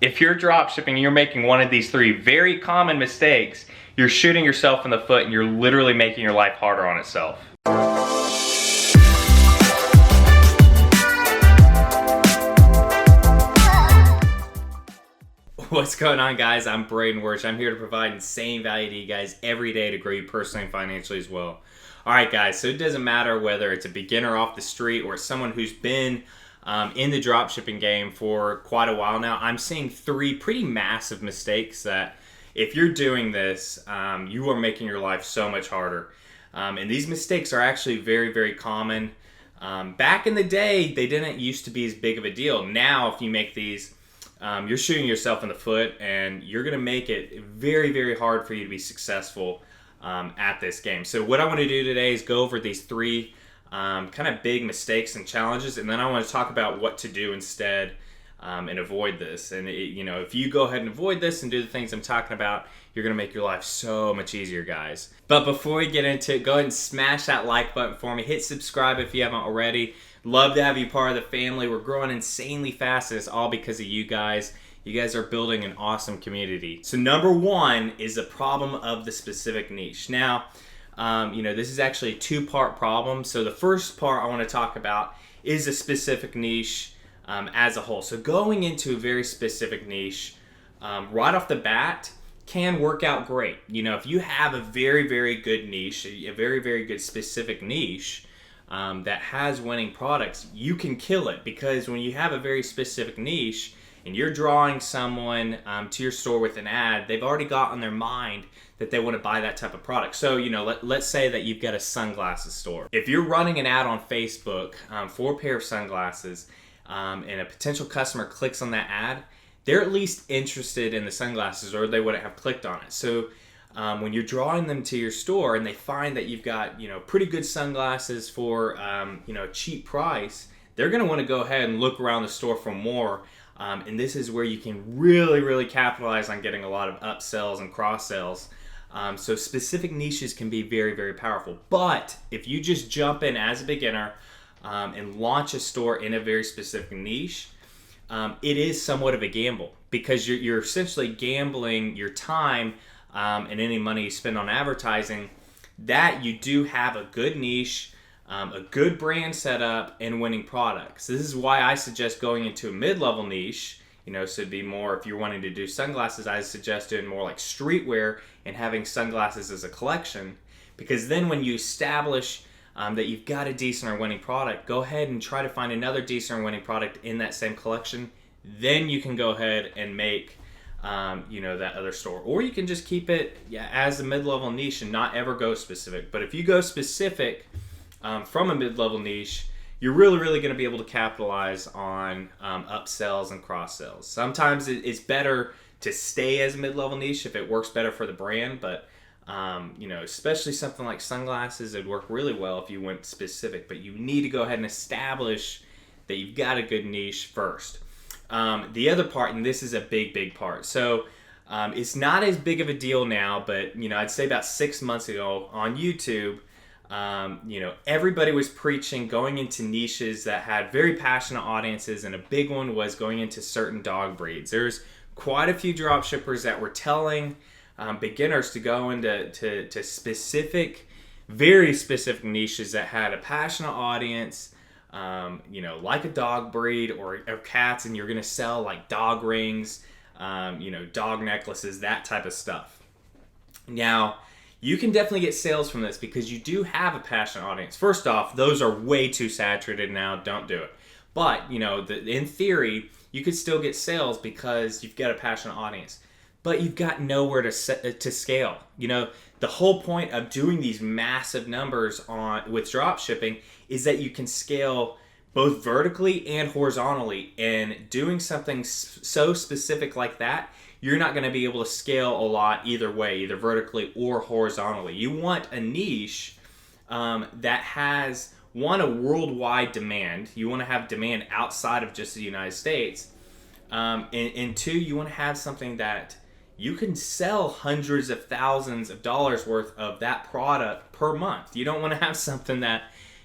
If you're dropshipping, you're making one of these three very common mistakes, you're shooting yourself in the foot and you're literally making your life harder on itself. What's going on, guys? I'm Braden Wuerch. I'm here to provide insane value to you guys every day to grow you personally and financially as well. Alright guys, so it doesn't matter whether it's a beginner off the street or someone who's been in the dropshipping game for quite a while now. I'm seeing three pretty massive mistakes that if you're doing this, you are making your life so much harder. And these mistakes are actually very, very common. Back in the day, they didn't used to be as big of a deal. Now, if you make these, you're shooting yourself in the foot and you're going to make it very, very hard for you to be successful at this game. So what I want to do today is go over these three kind of big mistakes and challenges, and then I want to talk about what to do instead and avoid this. And if you go ahead and avoid this and do the things I'm talking about, you're going to make your life so much easier, guys. But before we get into it, go ahead and smash that like button for me. Hit subscribe if you haven't already. Love to have you part of the family. We're growing insanely fast, and it's all because of you guys. You guys are building an awesome community. So number one is the problem of the specific niche. Now, this is actually a two-part problem. So the first part I want to talk about is a specific niche as a whole. So going into a very specific niche right off the bat can work out great. If you have a very, very good niche, a very, very good specific niche that has winning products, you can kill it, because when you have a very specific niche and you're drawing someone to your store with an ad, they've already got on their mind that they want to buy that type of product. So, let's say that you've got a sunglasses store. If you're running an ad on Facebook for a pair of sunglasses and a potential customer clicks on that ad, they're at least interested in the sunglasses, or they wouldn't have clicked on it. So when you're drawing them to your store and they find that you've got, pretty good sunglasses for, a cheap price, they're going to want to go ahead and look around the store for more. And this is where you can really, really capitalize on getting a lot of upsells and cross-sells. So specific niches can be very, very powerful. But if you just jump in as a beginner and launch a store in a very specific niche, it is somewhat of a gamble, because you're essentially gambling your time and any money you spend on advertising that you do have a good niche, a good brand setup, and winning products. This is why I suggest going into a mid-level niche. So it'd be more, if you're wanting to do sunglasses, I suggest doing more like streetwear and having sunglasses as a collection, because then when you establish that you've got a decent or winning product, go ahead and try to find another decent or winning product in that same collection. Then you can go ahead and make that other store. Or you can just keep it as a mid-level niche and not ever go specific. But if you go specific from a mid-level niche, you're really, really going to be able to capitalize on upsells and cross-sells. Sometimes it's better to stay as a mid-level niche if it works better for the brand, but especially something like sunglasses, it'd work really well if you went specific. But you need to go ahead and establish that you've got a good niche first. The other part, and this is a big, big part. So it's not as big of a deal now, but I'd say about 6 months ago on YouTube, everybody was preaching going into niches that had very passionate audiences, and a big one was going into certain dog breeds. There's quite a few dropshippers that were telling beginners to go into specific, very specific niches that had a passionate audience, like a dog breed or cats, and you're going to sell like dog rings, dog necklaces, that type of stuff. Now, you can definitely get sales from this because you do have a passionate audience. First off, those are way too saturated now. Don't do it. But, in theory, you could still get sales because you've got a passionate audience. But you've got nowhere to scale. The whole point of doing these massive numbers with dropshipping is that you can scale both vertically and horizontally. And doing something so specific like that, you're not going to be able to scale a lot either way, either vertically or horizontally. You want a niche that has, one, a worldwide demand. You want to have demand outside of just the United States. And two, you want to have something that you can sell hundreds of thousands of dollars worth of that product per month. You don't want to have something that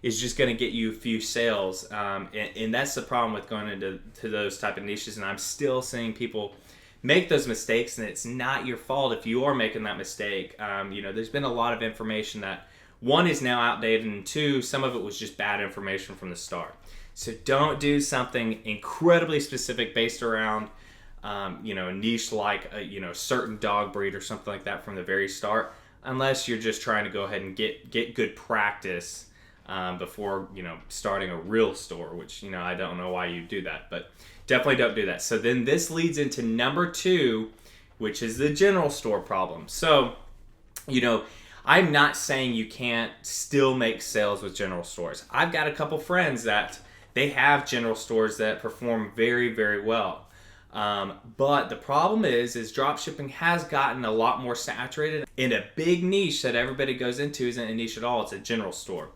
is just going to get you a few sales. And that's the problem with going into those type of niches. And I'm still seeing people make those mistakes, and it's not your fault if you are making that mistake. There's been a lot of information that, one, is now outdated, and two, some of it was just bad information from the start. So don't do something incredibly specific based around a niche like a certain dog breed or something like that from the very start, unless you're just trying to go ahead and get good practice before starting a real store, which I don't know why you do that, but definitely don't do that. So then this leads into number 2, which is the general store problem. So I'm not saying you can't still make sales with general stores. I've got a couple friends that they have general stores that perform very, very well. But the problem is dropshipping has gotten a lot more saturated, and a big niche that everybody goes into isn't a niche at all. It's a general store.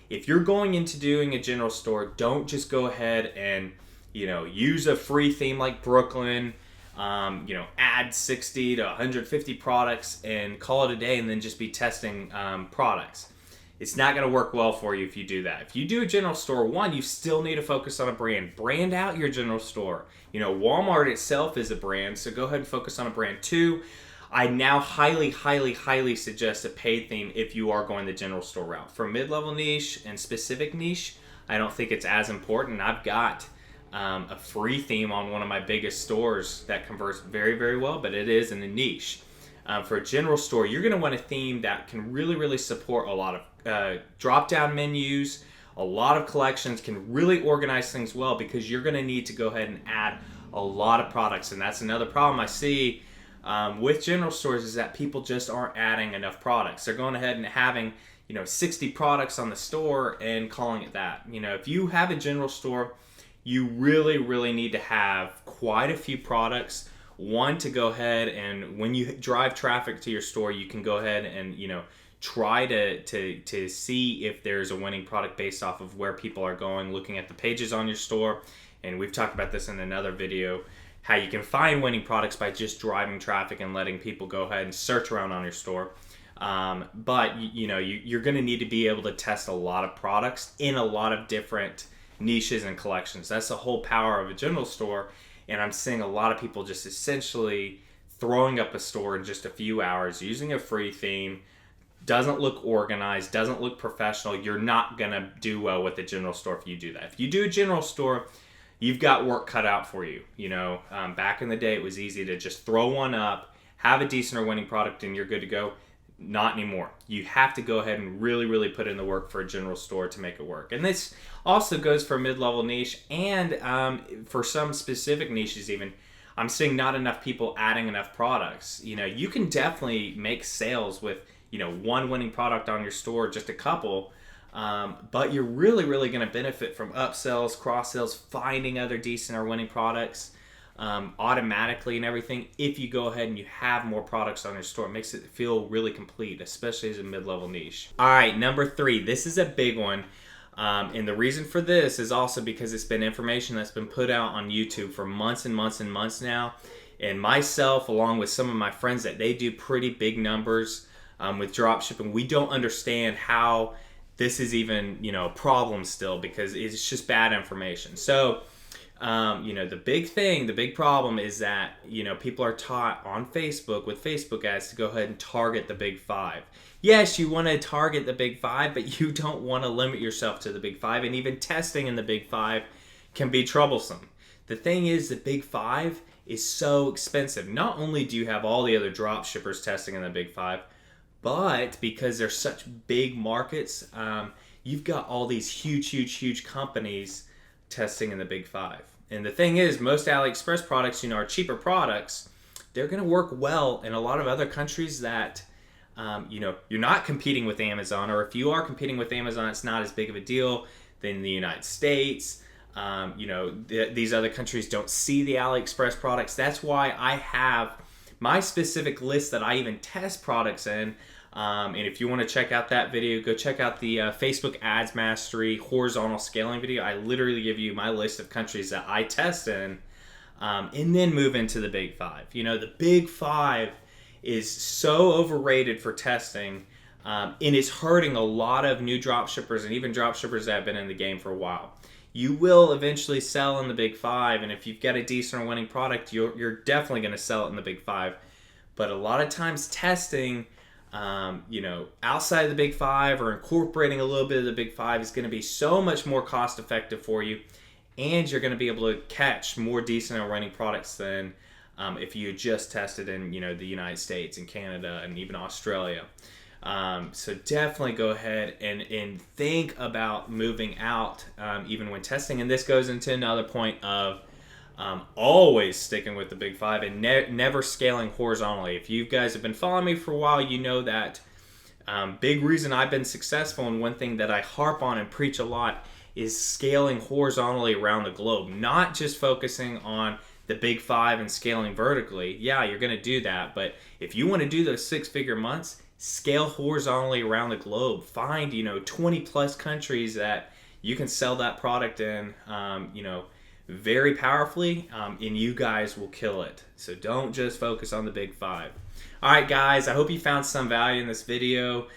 If you're going into doing a general store, don't just go ahead and, use a free theme like Brooklyn, add 60 to 150 products and call it a day and then just be testing products. It's not going to work well for you if you do that. If you do a general store, one, you still need to focus on a brand. Brand out your general store. Walmart itself is a brand, so go ahead and focus on a brand. 2, I now highly, highly, highly suggest a paid theme if you are going the general store route. For mid-level niche and specific niche, I don't think it's as important. I've got a free theme on one of my biggest stores that converts very, very well, but it is in a niche. For a general store, you're going to want a theme that can really, really support a lot of drop-down menus, a lot of collections, can really organize things well, because you're going to need to go ahead and add a lot of products. And that's another problem I see with general stores, is that people just aren't adding enough products. They're going ahead and having 60 products on the store and calling it that. If you have a general store, you really, really need to have quite a few products. One, to go ahead and when you drive traffic to your store, you can go ahead and try to see if there's a winning product based off of where people are going, looking at the pages on your store. And we've talked about this in another video, how you can find winning products by just driving traffic and letting people go ahead and search around on your store. But you're going to need to be able to test a lot of products in a lot of different niches and collections. That's the whole power of a general store. And I'm seeing a lot of people just essentially throwing up a store in just a few hours, using a free theme. Doesn't look organized, doesn't look professional. You're not going to do well with a general store if you do that. If you do a general store, you've got work cut out for you. Back in the day, it was easy to just throw one up, have a decent or winning product, and you're good to go. Not anymore. You have to go ahead and really, really put in the work for a general store to make it work. And this also goes for a mid-level niche and for some specific niches even. I'm seeing not enough people adding enough products. You can definitely make sales with one winning product on your store, just a couple, but you're really, really going to benefit from upsells, cross-sells, finding other decent or winning products automatically and everything. If you go ahead and you have more products on your store, it makes it feel really complete, especially as a mid-level niche. All right, number 3, this is a big one. And the reason for this is also because it's been information that's been put out on YouTube for months and months and months now. And myself, along with some of my friends that they do pretty big numbers with dropshipping, we don't understand how this is even, a problem still, because it's just bad information. So, the big problem is that, people are taught on Facebook with Facebook ads to go ahead and target the big 5. Yes, you want to target the big 5, but you don't want to limit yourself to the big 5, and even testing in the big 5 can be troublesome. The thing is, the big 5 is so expensive. Not only do you have all the other drop shippers testing in the big 5, but because they're such big markets, you've got all these huge companies testing in the big 5. And the thing is, most AliExpress products, are cheaper products. They're going to work well in a lot of other countries that, you're not competing with Amazon, or if you are competing with Amazon, it's not as big of a deal than the United States. These other countries don't see the AliExpress products. That's why I have my specific list that I even test products in. And if you want to check out that video, go check out the Facebook Ads Mastery horizontal scaling video. I literally give you my list of countries that I test in, and then move into the big 5. The big 5 is so overrated for testing. And it's hurting a lot of new drop shippers and even drop shippers that have been in the game for a while. You will eventually sell in the big five, and if you've got a decent or winning product, you're definitely going to sell it in the big five. But a lot of times testing, outside of the big five or incorporating a little bit of the big five is going to be so much more cost effective for you, and you're going to be able to catch more decent or winning products than if you just tested in the United States and Canada and even Australia. So definitely go ahead and think about moving out even when testing. And this goes into another point of always sticking with the big five and never scaling horizontally. If you guys have been following me for a while, you know that big reason I've been successful, and one thing that I harp on and preach a lot, is scaling horizontally around the globe, not just focusing on the big five and scaling vertically. Yeah, you're going to do that, but if you want to do those 6-figure months, scale horizontally around the globe. Find 20 plus countries that you can sell that product in very powerfully, and you guys will kill it. So don't just focus on the big five. All right, guys, I hope you found some value in this video.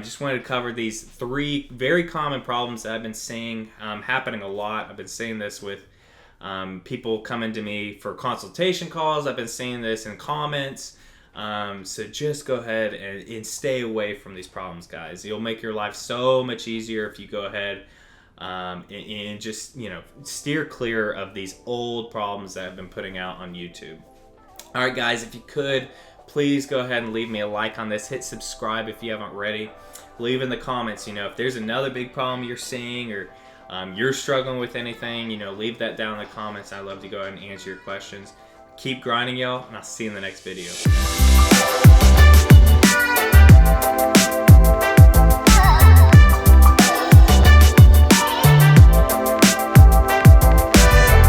Just wanted to cover these 3 very common problems that I've been seeing happening a lot. I've been seeing this with people coming to me for consultation calls. I've been seeing this in comments. So just go ahead and stay away from these problems, guys. You'll make your life so much easier if you go ahead and just steer clear of these old problems that I've been putting out on YouTube. All right, guys, if you could, please go ahead and leave me a like on this. Hit subscribe if you haven't already. Leave in the comments, if there's another big problem you're seeing, or you're struggling with anything, leave that down in the comments. I'd love to go ahead and answer your questions. Keep grinding, y'all, and I'll see you in the next video.